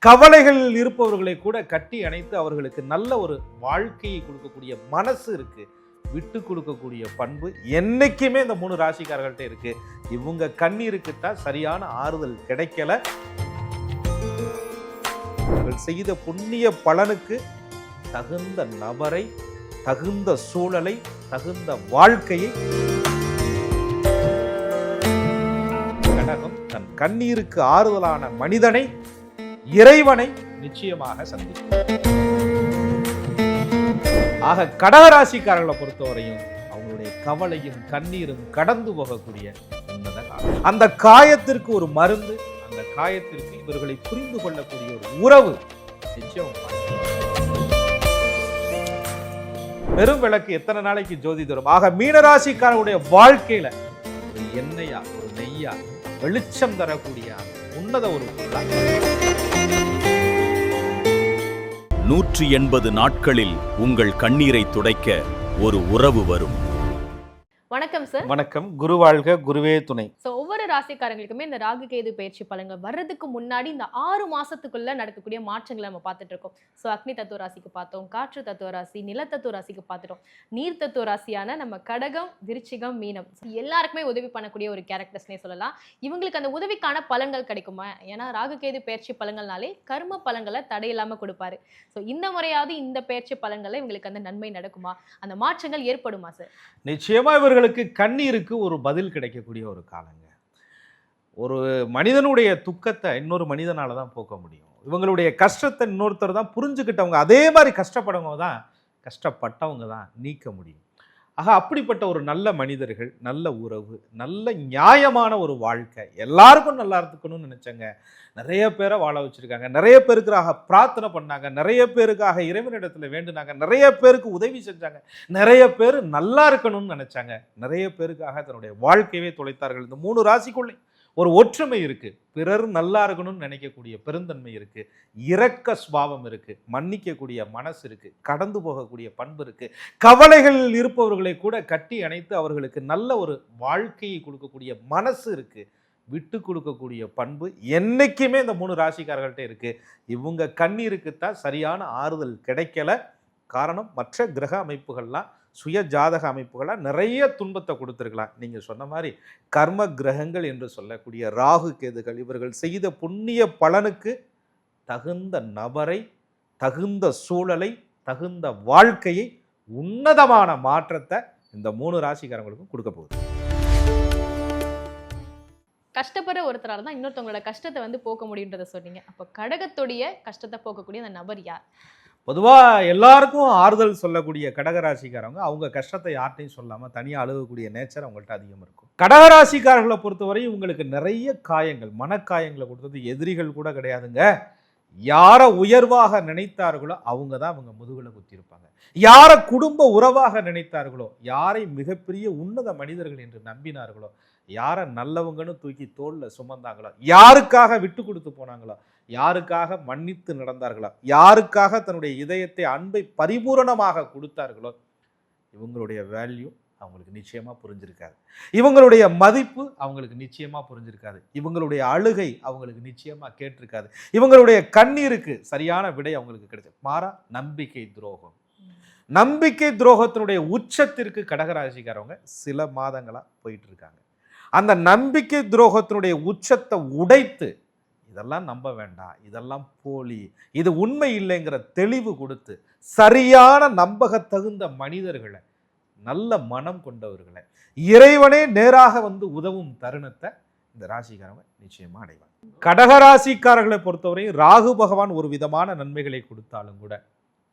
கவலைகளில் இருப்பவர்களை கூட கட்டி அணைத்து அவர்களுக்கு நல்ல ஒரு வாழ்க்கையை கொடுக்கக்கூடிய மனசு இருக்கு, விட்டு கொடுக்கக்கூடிய பண்பு என்னைக்குமே இந்த 3 ராசிக்காரர்கள்ட்ட இருக்கு. இவங்க கண்ணீருக்குத்தான் சரியான ஆறுதல் கிடைக்கல. அவர்கள் செய்த புண்ணிய பலனுக்கு தகுந்த நபரை, தகுந்த சூழலை, தகுந்த வாழ்க்கையை கடகம் தன் கண்ணீருக்கு ஆறுதலான மனிதனை, இறைவனை நிச்சயமாக சந்திக்கும். ஆக கடகராசிக்காரர்களை பொறுத்தவரையும் அவங்களுடைய கவலையும் கண்ணீரும் கடந்து போகக்கூடிய உன்னத காலம். அந்த காயத்திற்கு ஒரு மருந்து, அந்த காயத்திற்கு இவர்களை புரிந்து கொள்ளக்கூடிய ஒரு உறவு நிச்சயம். பெரும் விளக்கு எத்தனை நாளைக்கு ஜோதி தரும்? ஆக மீனராசிக்காரனுடைய வாழ்க்கையில ஒரு எண்ணெயா, ஒரு நெய்யா, வெளிச்சம் தரக்கூடிய உன்னத ஒரு பொருளா 180 நாட்களில் உங்கள் கண்ணீரை துடைக்க ஒரு உறவு வரும். வணக்கம் சார். வணக்கம். குரு வாழ்க, குருவே துணை. ஒவ்வொரு ராசிக்காரங்களுக்குமே இந்த ராகு கேது பயிற்சி பலன்கள் வர்றதுக்கு முன்னாடி இந்த 6 மாசத்துக்குள்ள நடக்கக்கூடிய மாற்றங்களை நம்ம பார்த்துட்டு இருக்கோம். அக்னி தத்துவ ராசிக்கு பார்த்தோம், காற்று தத்துவ ராசி, நிலத்தத்துவ ராசிக்கு பார்த்துட்டோம், நீர் தத்துவ ராசியான நம்ம கடகம், விருச்சிகம், மீனம் எல்லாருக்குமே உதவி பண்ணக்கூடிய ஒரு கேரக்டர்ஸ்னே சொல்லலாம். இவங்களுக்கு அந்த உதவிக்கான பலன்கள் கிடைக்குமா? ஏன்னா ராகு கேது பயிற்சி பலன்கள்னாலே கர்ம பலன்களை தடையில்லாம கொடுப்பாரு. இந்த முறையாவது இந்த பயிற்சி பலன்களை இவங்களுக்கு அந்த நன்மை நடக்குமா? அந்த மாற்றங்கள் ஏற்படுமா சார்? நிச்சயமா இவர்களுக்கு கண்ணீருக்கு ஒரு பதில் கிடைக்கக்கூடிய ஒரு காலங்க. ஒரு மனிதனுடைய துக்கத்தை இன்னொரு மனிதனால தான் போக்க முடியும். இவங்களுடைய கஷ்டத்தை இன்னொருத்தர் தான் புரிஞ்சுக்கிட்டவங்க, அதே மாதிரி கஷ்டப்பட்டவங்க தான், கஷ்டப்பட்டவங்க தான் நீக்க முடியும். ஆக அப்படிப்பட்ட ஒரு நல்ல மனிதர்கள், நல்ல உறவு, நல்ல நியாயமான ஒரு வாழ்க்கை, எல்லாருக்கும் நல்லா இருக்கணும்னு நினைச்சாங்க. நிறைய பேரை வாழ வச்சிருக்காங்க, நிறைய பேருக்காக பிரார்த்தனை பண்ணாங்க, நிறைய பேருக்காக இறைவனிடத்துல வேண்டுனாங்க, நிறைய பேருக்கு உதவி செஞ்சாங்க, நிறைய பேர் நல்லா இருக்கணும்னு நினைச்சாங்க, நிறைய பேருக்காக தன்னுடைய வாழ்க்கையவே தொலைத்தார்கள். இந்த 3 ராசிக்குள்ளே ஒரு ஒற்றுமை இருக்கு, பிறர் நல்லா இருக்கணும்னு நினைக்கக்கூடிய பெருந்தன்மை இருக்கு, இரக்க சுபாவம் இருக்கு, மன்னிக்கக்கூடிய மனசு இருக்கு, கடந்து போகக்கூடிய பண்பு இருக்கு, கவலைகளில் இருப்பவர்களை கூட கட்டி அணைத்து அவர்களுக்கு நல்ல ஒரு வாழ்க்கையை கொடுக்கக்கூடிய மனசு இருக்கு, விட்டு கொடுக்கக்கூடிய பண்பு என்னைக்குமே இந்த 3 ராசிக்காரர்கள்ட்ட இருக்கு. இவங்க கண்ணீருக்குத்தான் சரியான ஆறுதல் கிடைக்கல. காரணம், மற்ற கிரக அமைப்புகள்லாம், சுய ஜாதக அமைப்புகள்லாம் நிறைய துன்பத்தை கொடுத்துருக்கலாம். நீங்கள் சொன்ன மாதிரி கர்ம கிரகங்கள் என்று சொல்லக்கூடிய ராகு கேதுகள் இவர்கள் செய்த புண்ணிய பலனுக்கு தகுந்த நபரை, தகுந்த சூழலை, தகுந்த வாழ்க்கையை, உன்னதமான மாற்றத்தை இந்த 3 ராசிக்காரங்களுக்கும் கொடுக்க போகுது. கஷ்டப்படுற ஒருத்தரால தான் இன்னொருத்தவங்களோட கஷ்டத்தை போக்க முடியுன்றதை சொன்னீங்க. அப்போ கடகத்துடைய கஷ்டத்தை போக்கக்கூடிய அந்த நபர் யார்? பொதுவாக எல்லாருக்கும் ஆறுதல் சொல்லக்கூடிய கடகராசிக்காரவங்க அவங்க கஷ்டத்தை யார்ட்டையும் சொல்லாமல் தனியாக அழுகக்கூடிய நேச்சர் அவங்கள்ட்ட அதிகம் இருக்கும். கடகராசிக்காரர்களை பொறுத்தவரை இவங்களுக்கு நிறைய காயங்கள், மனக்காயங்களை கொடுத்தது எதிரிகள் கூட கிடையாதுங்க. யாரை உயர்வாக நினைத்தார்களோ அவங்க தான் அவங்க முதுகில் குத்திருப்பாங்க. யாரை குடும்ப உறவாக நினைத்தார்களோ, யாரை மிகப்பெரிய உன்னத மனிதர்கள் என்று நம்பினார்களோ, யாரை நல்லவங்கன்னு தூக்கி தோளில் சுமந்தாங்களோ, யாருக்காக விட்டு கொடுத்து போனாங்களோ, யாருக்காக மன்னித்து நடந்தார்களோ, யாருக்காக தன்னுடைய இதயத்தை, அன்பை பரிபூரணமாக கொடுத்தார்களோ, இவங்களுடைய வேல்யூ அவங்களுக்கு நிச்சயமா புரிஞ்சிருக்காது. இவங்களுடைய மதிப்பு அவங்களுக்கு நிச்சயமா புரிஞ்சிருக்காது. இவங்களுடைய அழுகை அவங்களுக்கு நிச்சயமா கேட்டிருக்காது. இவங்களுடைய கண்ணீருக்கு சரியான விடை அவங்களுக்கு கிடைச்சது. மாறா நம்பிக்கை துரோகம். நம்பிக்கை துரோகத்தினுடைய உச்சத்திற்கு கடகராசிக்காரவங்க சில மாதங்களா போயிட்டு இருக்காங்க. அந்த நம்பிக்கை துரோகத்தினுடைய உச்சத்தை உடைத்து இதெல்லாம் நம்ப வேண்டாம், இதெல்லாம் போலி, இது உண்மை இல்லைங்கிற தெளிவு கொடுத்து சரியான நம்பகத்தகுந்த மனிதர்களை, நல்ல மனம் கொண்டவர்களை, இறைவனே நேராக வந்து உதவும் தருணத்தை இந்த ராசிக்காரங்க நிச்சயமா அடைவாங்க. கடகராசிக்காரர்களை பொறுத்தவரை ராகு பகவான் ஒரு விதமான நன்மைகளை கொடுத்தாலும் கூட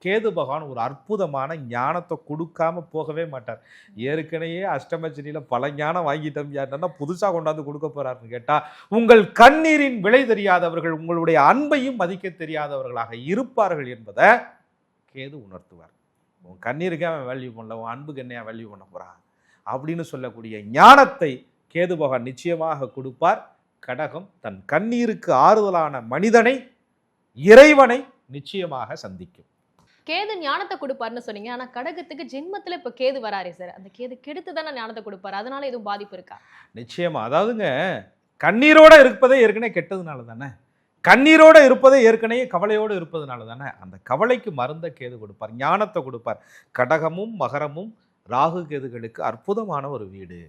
கேது பகவான் ஒரு அற்புதமான ஞானத்தை கொடுக்காம போகவே மாட்டார். ஏற்கனவே அஷ்டமச்சனியில பல ஞானம் வாங்கிட்டோம், யாருன்னா புதுசா கொண்டாந்து கொடுக்க போறாருன்னு கேட்டா, உங்கள் கண்ணீரின் விலை தெரியாதவர்கள் உங்களுடைய அன்பையும் மதிக்க தெரியாதவர்களாக இருப்பார்கள் என்பதை கேது உணர்த்துவார். உன் கண்ணீருக்கு அவன் வேல்யூ பண்ணல, உன் அன்புக்கு என்னையா வேல்யூ பண்ண போறான் அப்படின்னு சொல்லக்கூடிய ஞானத்தை கேது பகவான் நிச்சயமாக கொடுப்பார். கடகம் தன் கண்ணீருக்கு ஆறுதலான மனிதனை, இறைவனை நிச்சயமாக சந்திக்கும். கேது ஞானத்தை கொடுப்பாருன்னு சொன்னீங்க. ஆனா கடகத்துக்கு ஜென்மத்துல இப்ப கேது வராரே சார், அந்த கேது கெடுத்து தானே ஞானத்தை கொடுப்பாரு, அதனால எதுவும் பாதிப்பு இருக்கா? நிச்சயமா. அதாவதுங்க, கண்ணீரோட இருப்பதே ஏற்கனவே கெட்டதுனால தானே. கண்ணீரோடு இருப்பதை ஏற்கனவே கவலையோடு இருப்பதனால தானே. அந்த கவலைக்கு மருந்தை கேது கொடுப்பார், ஞானத்தை கொடுப்பார். கடகமும் மகரமும் ராகு கேதுகளுக்கு அற்புதமான ஒரு வீடு.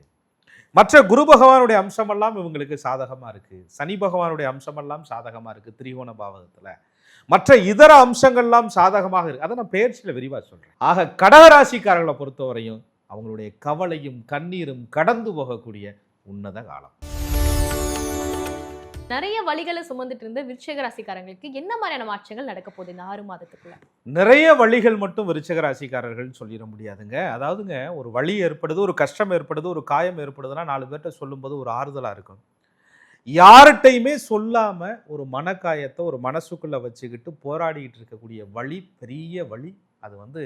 மற்ற குரு பகவானுடைய அம்சமெல்லாம் இவங்களுக்கு சாதகமாக இருக்குது. சனி பகவானுடைய அம்சமெல்லாம் சாதகமாக இருக்குது திரிகோண பாவகத்தில். மற்ற இதர அம்சங்கள்லாம் சாதகமாக இருக்குது. அதை நான் பெயர்ச்சியில் விரிவாக சொல்கிறேன். ஆக கடகராசிக்காரர்களை பொறுத்தவரையும் அவங்களுடைய கவலையும் கண்ணீரும் கடந்து போகக்கூடிய உன்னத காலம். நிறைய வழிகளை சுமந்துட்டு இருந்த விருச்சிக ராசிக்காரங்களுக்கு என்ன மாதிரியான மாற்றங்கள் நடக்க போகுது இந்த 6 மாதத்துக்குள்ள? நிறைய வழிகள் மட்டும் விருச்சிக ராசிக்காரர்கள் சொல்லிட முடியாதுங்க. அதாவதுங்க, ஒரு வலி ஏற்படுது, ஒரு கஷ்டம் ஏற்படுது, ஒரு காயம் ஏற்படுதுன்னா 4 பேர்கிட்ட சொல்லும்போது ஒரு ஆறுதலாக இருக்கும். யார்கிட்டையுமே சொல்லாம ஒரு மனக்காயத்தை ஒரு மனசுக்குள்ள வச்சுக்கிட்டு போராடிட்டு இருக்கக்கூடிய வலி, பெரிய வலி. அது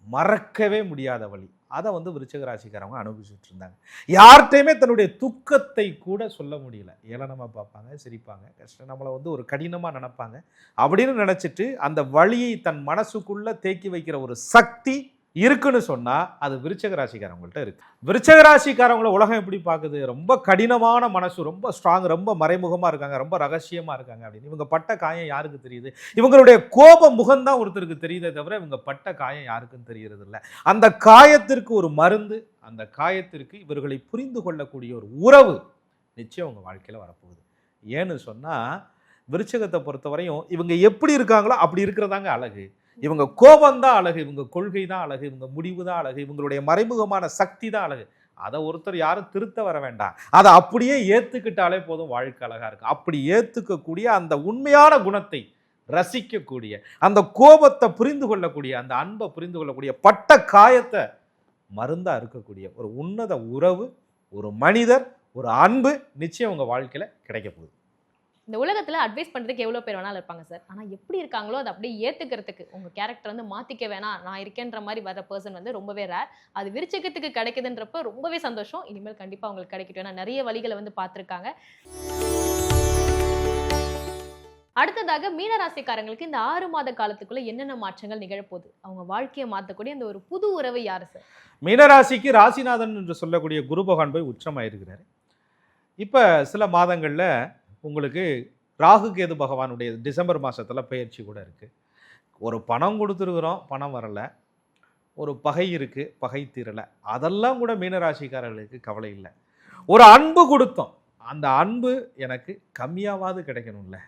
மறக்கவே முடியாத வழி. அதை விருச்சிக ராசிக்காரவங்க அனுபவிச்சுட்டு இருந்தாங்க. யார்கிட்டையுமே தன்னுடைய துக்கத்தை கூட சொல்ல முடியல. ஏளனமாக பார்ப்பாங்க, சிரிப்பாங்க, கஷ்டம் நம்மளை ஒரு கடினமாக நினைப்பாங்க. அப்படின்னு நினச்சிட்டு அந்த வழியை தன் மனசுக்குள்ளே தேக்கி வைக்கிற ஒரு சக்தி இருக்குன்னு சொன்னால் அது விருச்சிக ராசிக்காரவங்கள்ட்ட இருக்கு. விருச்சிக ராசிக்காரவங்களை உலகம் எப்படி பார்க்குது? ரொம்ப கடினமான மனசு, ரொம்ப ஸ்ட்ராங், ரொம்ப மறைமுகமாக இருக்காங்க, ரொம்ப ரகசியமாக இருக்காங்க அப்படின்னு. இவங்க பட்ட காயம் யாருக்கு தெரியுது? இவங்களுடைய கோப முகம்தான் ஒருத்தருக்கு தெரியுதே தவிர இவங்க பட்ட காயம் யாருக்கும் தெரியறது இல்லை. அந்த காயத்திற்கு ஒரு மருந்து, அந்த காயத்திற்கு இவர்களை புரிந்து கொள்ளக்கூடிய ஒரு உறவு நிச்சயம் உங்கள் வாழ்க்கையில் வரப்போகுது. ஏன்னு சொன்னால் விருச்சிகத்தை பொறுத்தவரையும் இவங்க எப்படி இருக்காங்களோ அப்படி இருக்கிறதாங்க அழகு. இவங்க கோபம்தான் அழகு, இவங்க கொள்கை தான் அழகு, இவங்க முடிவு தான் அழகு, இவங்களுடைய மறைமுகமான சக்தி தான் அழகு. அதை ஒருத்தர் யாரும் திருத்த வர வேண்டாம். அதை அப்படியே ஏற்றுக்கிட்டாலே போதும், வாழ்க்கை அழகாக இருக்கும். அப்படி ஏற்றுக்கக்கூடிய அந்த உண்மையான குணத்தை ரசிக்கக்கூடிய, அந்த கோபத்தை புரிந்து கொள்ளக்கூடிய, அந்த அன்பை புரிந்து கொள்ளக்கூடிய, பட்ட காயத்தை மருந்தா இருக்கக்கூடிய ஒரு உன்னத உறவு, ஒரு மனிதர், ஒரு அன்பு நிச்சயம் உங்கள் வாழ்க்கையில் கிடைக்க போகுது. இந்த உலகத்துல அட்வைஸ் பண்றதுக்கு எவ்வளவு பேர் வேணாலும் இருப்பாங்க சார். ஆனா எப்படி இருக்காங்களோ அதை அப்படியே ஏத்துக்கிறதுக்கு, உங்க கேரக்டர் மாத்திக்க வேணாம், நான் இருக்கேன்ற மாதிரி வர பர்சன் ரொம்பவே ரேர். அது விருச்சிகத்துக்கு கிடைக்குதுன்றப்ப ரொம்பவே சந்தோஷம். இனிமேல் கண்டிப்பா அவங்களுக்கு கிடைக்கட்டும். ஏன்னா நிறைய வழிகளை பார்த்திருக்காங்க. அடுத்ததாக மீனராசிக்காரங்களுக்கு இந்த 6 மாத காலத்துக்குள்ள என்னென்ன மாற்றங்கள் நிகழப்போகுது? அவங்க வாழ்க்கையை மாற்றக்கூடிய அந்த ஒரு புது உறவு யாரு சார்? மீனராசிக்கு ராசிநாதன் என்று சொல்லக்கூடிய குரு பகவான் போய் உச்சமாயிருக்கிறாரு. இப்போ சில மாதங்களில் உங்களுக்கு ராகு கேது பகவானுடைய டிசம்பர் மாதத்தில் பெயர்ச்சி கூட இருக்குது. ஒரு பணம் கொடுத்துருக்குறோம், பணம் வரலை. ஒரு பகை இருக்குது, பகை தீரலை. அதெல்லாம் கூட மீனராசிக்காரர்களுக்கு கவலை இல்லை. ஒரு அன்பு கொடுத்தோம், அந்த அன்பு எனக்கு கம்மியாவது கிடைக்கணும்ல.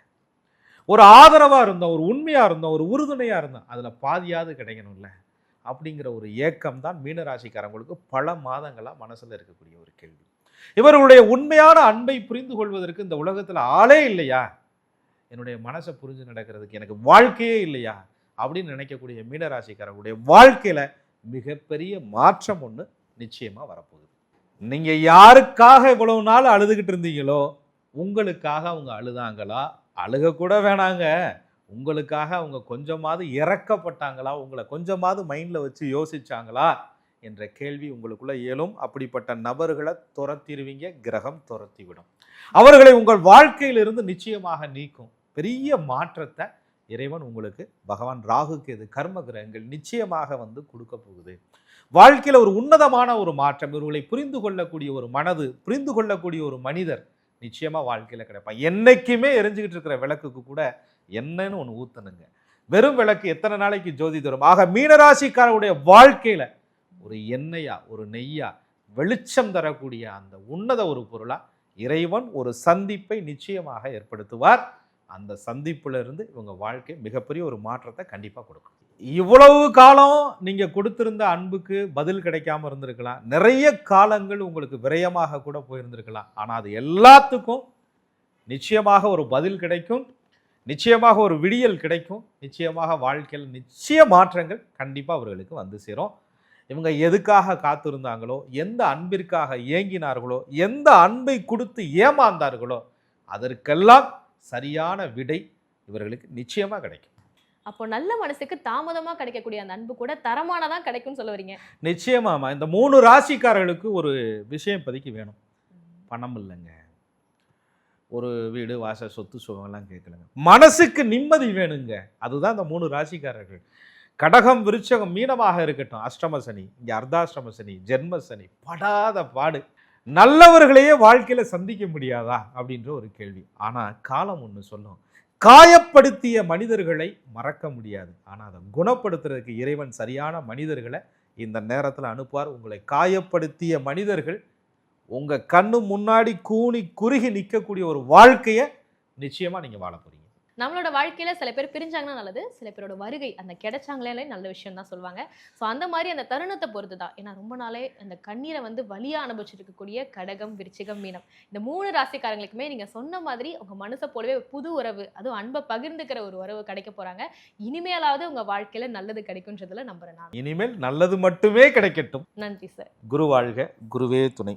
ஒரு ஆதரவாக இருந்தோம், ஒரு உண்மையாக இருந்தோம், ஒரு உறுதுணையாக இருந்தோம், அதில் பாதியாவது கிடைக்கணும்ல. அப்படிங்கிற ஒரு ஏக்கம் தான் மீனராசிக்காரங்களுக்கு பல மாதங்களாக மனசில் இருக்கக்கூடிய ஒரு கேள்வி. இவர்களுடைய உண்மையான அன்பை புரிந்து கொள்வதற்கு இந்த உலகத்தில் ஆளே இல்லையா? என்னுடைய மனசை புரிஞ்சு நடக்கிறதுக்கு எனக்கு வாழ்க்கையே இல்லையா அப்படின்னு நினைக்கக்கூடிய மீனராசிக்காரர்களுடைய வாழ்க்கையில் மிகப்பெரிய மாற்றம் ஒன்று நிச்சயமாக வரப்போகுது. நீங்கள் யாருக்காக இவ்வளவு நாள் அழுதுகிட்டு இருந்தீங்களோ உங்களுக்காக அவங்க அழுதாங்களா? அழுகக்கூட வேணாங்க, உங்களுக்காக அவங்க கொஞ்சமாவது இறக்கப்பட்டாங்களா? உங்களை கொஞ்சமாவது மைண்டில் வச்சு யோசிச்சாங்களா என்ற கேள்வி உங்களுக்குள்ள இயலும். அப்படிப்பட்ட நபர்களை துரத்திடுவீங்க, கிரகம் துரத்தி விடும். அவர்களை உங்கள் வாழ்க்கையிலிருந்து நிச்சயமாக நீக்கும். பெரிய மாற்றத்தை இறைவன் உங்களுக்கு பகவான் ராகு கேது கர்ம கிரகங்கள் நிச்சயமாக கொடுக்க போகுது. வாழ்க்கையில் ஒரு உன்னதமான ஒரு மாற்றம், இவர்களை புரிந்து கொள்ளக்கூடிய ஒரு மனது, புரிந்து கொள்ளக்கூடிய ஒரு மனிதர் நிச்சயமாக வாழ்க்கையில் கிடைப்பான். என்னைக்குமே எரிஞ்சுக்கிட்டு இருக்கிற விளக்குக்கு கூட என்னன்னு ஒன்று ஊற்றணுங்க. வெறும் விளக்கு எத்தனை நாளைக்கு ஜோதி தரும்? ஆக மீனராசிக்காரருடைய வாழ்க்கையில் ஒரு எண்ணெயா, ஒரு நெய்யா, வெளிச்சம் தரக்கூடிய அந்த உன்னத ஒரு பொருளா இறைவன் ஒரு சந்திப்பை நிச்சயமாக ஏற்படுத்துவார். அந்த சந்திப்பிலிருந்து இவங்க வாழ்க்கை மிகப்பெரிய ஒரு மாற்றத்தை கண்டிப்பாக கொடுக்கும். இவ்வளவு காலம் நீங்க கொடுத்திருந்த அன்புக்கு பதில் கிடைக்காம இருந்திருக்கலாம். நிறைய காலங்கள் உங்களுக்கு விரயமாக கூட போயிருந்திருக்கலாம். ஆனால் அது எல்லாத்துக்கும் நிச்சயமாக ஒரு பதில் கிடைக்கும், நிச்சயமாக ஒரு விடியல் கிடைக்கும், நிச்சயமாக வாழ்க்கையில் நிச்சய மாற்றங்கள் கண்டிப்பாக அவர்களுக்கு சேரும். இவங்க எதுக்காக காத்திருந்தாங்களோ, எந்த அன்பிற்காக ஏங்கினார்களோ, எந்த அன்பை கொடுத்து ஏமாந்தார்களோ அதற்கெல்லாம் சரியான விடை இவர்களுக்கு நிச்சயமா கிடைக்கும். அப்போ நல்ல மனசுக்கு தாமதமா கிடைக்கக்கூடிய அந்த அன்பு கூட தரமானதா கிடைக்கும்னு சொல்ல வரீங்க? நிச்சயமாமா. இந்த 3 ராசிக்காரர்களுக்கு ஒரு விஷயம் இப்போதைக்கு வேணும். பணம் இல்லைங்க, ஒரு வீடு வாசல் சொத்து சுகம்லாம் கேட்கலங்க, மனசுக்கு நிம்மதி வேணுங்க. அதுதான் இந்த 3 ராசிக்காரர்கள். கடகம், விருச்சகம், மீனமாக இருக்கட்டும், அஷ்டம சனி, இங்கே அர்த்தாஷ்டம சனி, ஜென்ம சனி, படாத பாடு. நல்லவர்களையே வாழ்க்கையில் சந்திக்க முடியாதா அப்படின்ற ஒரு கேள்வி. ஆனால் காலம் ஒன்று சொல்லும், காயப்படுத்திய மனிதர்களை மறக்க முடியாது. ஆனால் அதை குணப்படுத்துறதுக்கு இறைவன் சரியான மனிதர்களை இந்த நேரத்தில் அனுப்புவார். உங்களை காயப்படுத்திய மனிதர்கள் உங்கள் கண்ணு முன்னாடி கூனி குறுகி நிற்கக்கூடிய ஒரு வாழ்க்கையை நிச்சயமாக நீங்கள் வாழ போறீங்க. நம்மளோட வாழ்க்கையில சில பேர் பிரிஞ்சாங்கன்னா நல்லது, சில பேரோட வருகை அந்த கிடைச்சாங்களே நல்ல விஷயம் தான் சொல்லுவாங்க. ஸோ அந்த மாதிரி அந்த தருணத்தை பொறுத்து தான். ஏன்னா ரொம்ப நாளே அந்த கண்ணீரை வந்து வலியா அனுபவிச்சுட்டு இருக்கக்கூடிய கடகம், விருச்சிகம், மீனம் இந்த 3 ராசிக்காரங்களுக்குமே நீங்க சொன்ன மாதிரி உங்க மனசை போலவே புது உறவு, அதுவும் அன்பை பகிர்ந்துக்கிற ஒரு உறவு கிடைக்க போறாங்க. இனிமேலாவது உங்க வாழ்க்கையில நல்லது கிடைக்கும்ன்றதுல நம்புறேன் நான். இனிமேல் நல்லது மட்டுமே கிடைக்கட்டும். நன்றி சார். குரு வாழ்க, குருவே துணை.